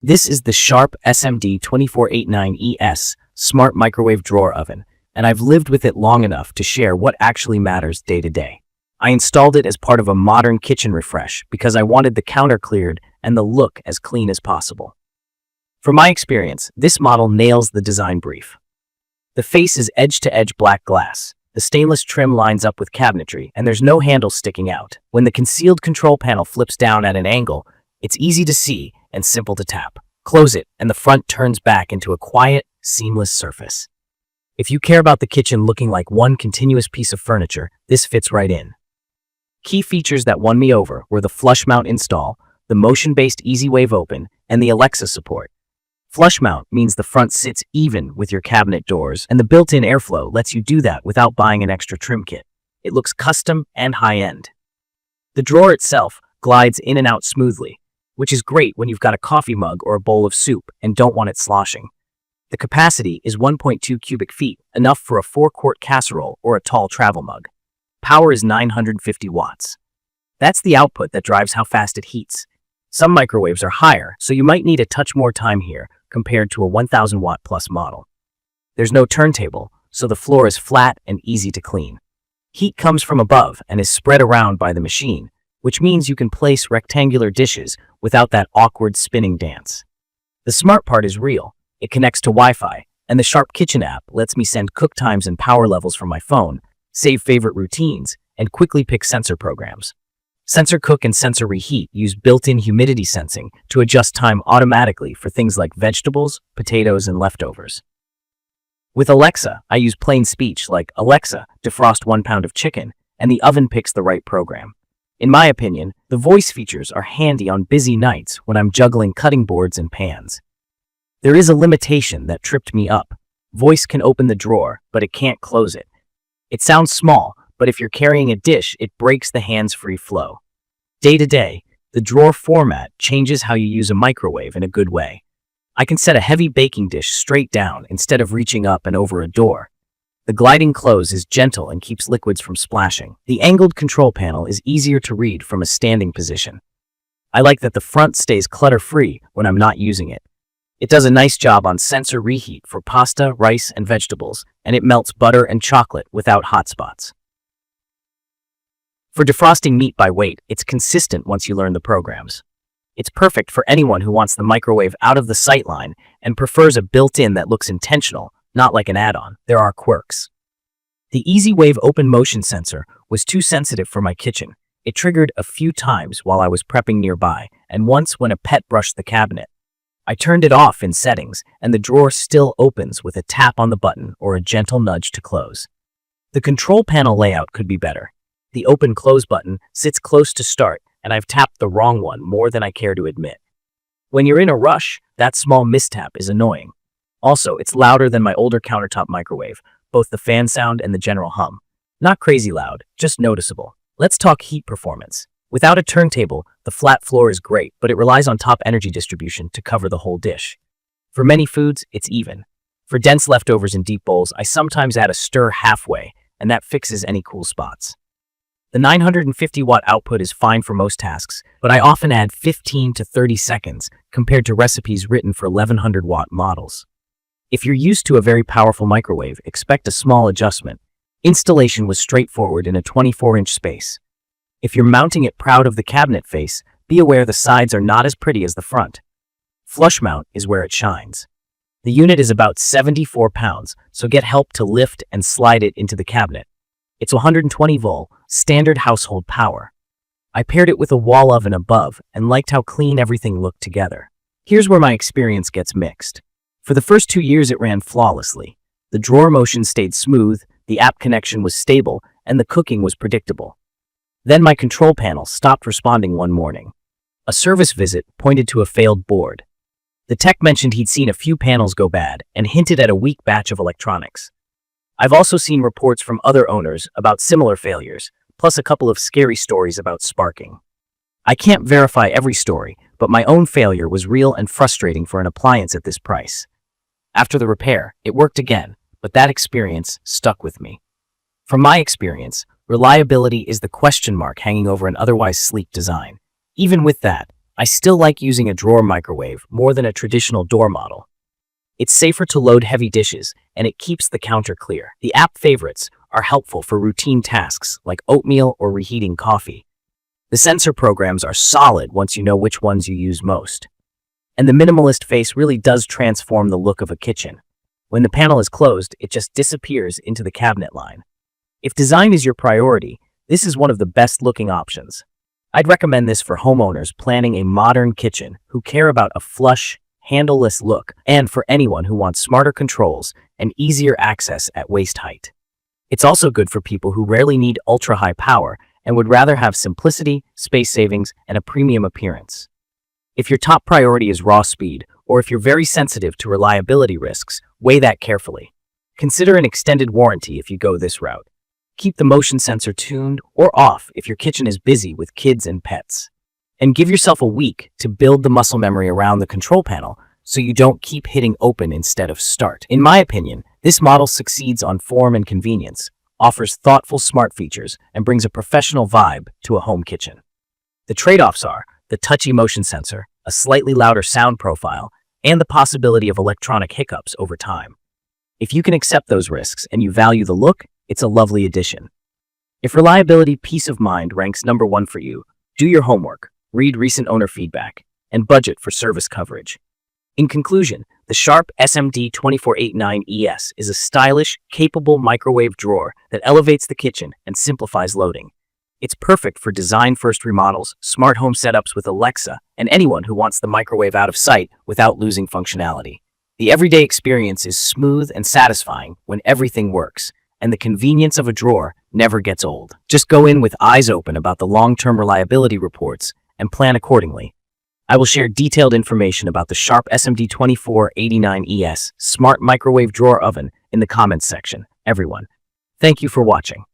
This is the Sharp SMD2489ES Smart Microwave Drawer Oven, and I've lived with it long enough to share what actually matters day to day. I installed it as part of a modern kitchen refresh because I wanted the counter cleared and the look as clean as possible. From my experience, this model nails the design brief. The face is edge-to-edge black glass. The stainless trim lines up with cabinetry, and there's no handle sticking out. When the concealed control panel flips down at an angle, it's easy to see and simple to tap. Close it, and the front turns back into a quiet, seamless surface. If you care about the kitchen looking like one continuous piece of furniture, this fits right in. Key features that won me over were the flush mount install, the motion-based Easy Wave Open, and the Alexa support. Flush mount means the front sits even with your cabinet doors, and the built-in airflow lets you do that without buying an extra trim kit. It looks custom and high-end. The drawer itself glides in and out smoothly, which is great when you've got a coffee mug or a bowl of soup and don't want it sloshing. The capacity is 1.2 cubic feet, enough for a 4-quart casserole or a tall travel mug. Power is 950 watts. That's the output that drives how fast it heats. Some microwaves are higher, so you might need a touch more time here compared to a 1000 watt plus model. There's no turntable, so the floor is flat and easy to clean. Heat comes from above and is spread around by the machine, which means you can place rectangular dishes without that awkward spinning dance. The smart part is real. It connects to Wi-Fi, and the Sharp Kitchen app lets me send cook times and power levels from my phone, save favorite routines, and quickly pick sensor programs. Sensor Cook and Sensor Reheat use built-in humidity sensing to adjust time automatically for things like vegetables, potatoes, and leftovers. With Alexa, I use plain speech like, "Alexa, defrost 1 pound of chicken," and the oven picks the right program. In my opinion, the voice features are handy on busy nights when I'm juggling cutting boards and pans. There is a limitation that tripped me up. Voice can open the drawer, but it can't close it. It sounds small, but if you're carrying a dish, it breaks the hands-free flow. Day to day, the drawer format changes how you use a microwave in a good way. I can set a heavy baking dish straight down instead of reaching up and over a door. The gliding close is gentle and keeps liquids from splashing. The angled control panel is easier to read from a standing position. I like that the front stays clutter-free when I'm not using it. It does a nice job on sensor reheat for pasta, rice, and vegetables, and it melts butter and chocolate without hot spots. For defrosting meat by weight, it's consistent once you learn the programs. It's perfect for anyone who wants the microwave out of the sightline and prefers a built-in that looks intentional, not like an add-on. There are quirks. The Easy Wave Open motion sensor was too sensitive for my kitchen. It triggered a few times while I was prepping nearby, and once when a pet brushed the cabinet. I turned it off in settings, and the drawer still opens with a tap on the button or a gentle nudge to close. The control panel layout could be better. The open-close button sits close to start, and I've tapped the wrong one more than I care to admit. When you're in a rush, that small mistap is annoying. Also, it's louder than my older countertop microwave, both the fan sound and the general hum. Not crazy loud, just noticeable. Let's talk heat performance. Without a turntable, the flat floor is great, but it relies on top energy distribution to cover the whole dish. For many foods, it's even. For dense leftovers in deep bowls, I sometimes add a stir halfway, and that fixes any cool spots. The 950 watt output is fine for most tasks, but I often add 15 to 30 seconds compared to recipes written for 1100 watt models. If you're used to a very powerful microwave, expect a small adjustment. Installation was straightforward in a 24-inch space. If you're mounting it proud of the cabinet face, be aware the sides are not as pretty as the front. Flush mount is where it shines. The unit is about 74 pounds, so get help to lift and slide it into the cabinet. It's 120 volt, standard household power. I paired it with a wall oven above and liked how clean everything looked together. Here's where my experience gets mixed. For the first 2 years, it ran flawlessly. The drawer motion stayed smooth, the app connection was stable, and the cooking was predictable. Then my control panel stopped responding one morning. A service visit pointed to a failed board. The tech mentioned he'd seen a few panels go bad and hinted at a weak batch of electronics. I've also seen reports from other owners about similar failures, plus a couple of scary stories about sparking. I can't verify every story, but my own failure was real and frustrating for an appliance at this price. After the repair, it worked again, but that experience stuck with me. From my experience, reliability is the question mark hanging over an otherwise sleek design. Even with that, I still like using a drawer microwave more than a traditional door model. It's safer to load heavy dishes, and it keeps the counter clear. The app favorites are helpful for routine tasks like oatmeal or reheating coffee. The sensor programs are solid once you know which ones you use most. And the minimalist face really does transform the look of a kitchen. When the panel is closed, it just disappears into the cabinet line. If design is your priority, this is one of the best looking options. I'd recommend this for homeowners planning a modern kitchen who care about a flush, handleless look, and for anyone who wants smarter controls and easier access at waist height. It's also good for people who rarely need ultra-high power and would rather have simplicity, space savings, and a premium appearance. If your top priority is raw speed, or if you're very sensitive to reliability risks, weigh that carefully. Consider an extended warranty if you go this route. Keep the motion sensor tuned or off if your kitchen is busy with kids and pets. And give yourself a week to build the muscle memory around the control panel so you don't keep hitting open instead of start. In my opinion, this model succeeds on form and convenience, offers thoughtful smart features, and brings a professional vibe to a home kitchen. The trade-offs are the touchy motion sensor, a slightly louder sound profile, and the possibility of electronic hiccups over time. If you can accept those risks and you value the look, it's a lovely addition. If reliability, peace of mind ranks number one for you, do your homework, read recent owner feedback, and budget for service coverage. In conclusion, the Sharp SMD2489ES is a stylish, capable microwave drawer that elevates the kitchen and simplifies loading. It's perfect for design-first remodels, smart home setups with Alexa, and anyone who wants the microwave out of sight without losing functionality. The everyday experience is smooth and satisfying when everything works, and the convenience of a drawer never gets old. Just go in with eyes open about the long-term reliability reports and plan accordingly. I will share detailed information about the Sharp SMD2489ES Smart Microwave Drawer Oven in the comments section. Everyone, thank you for watching.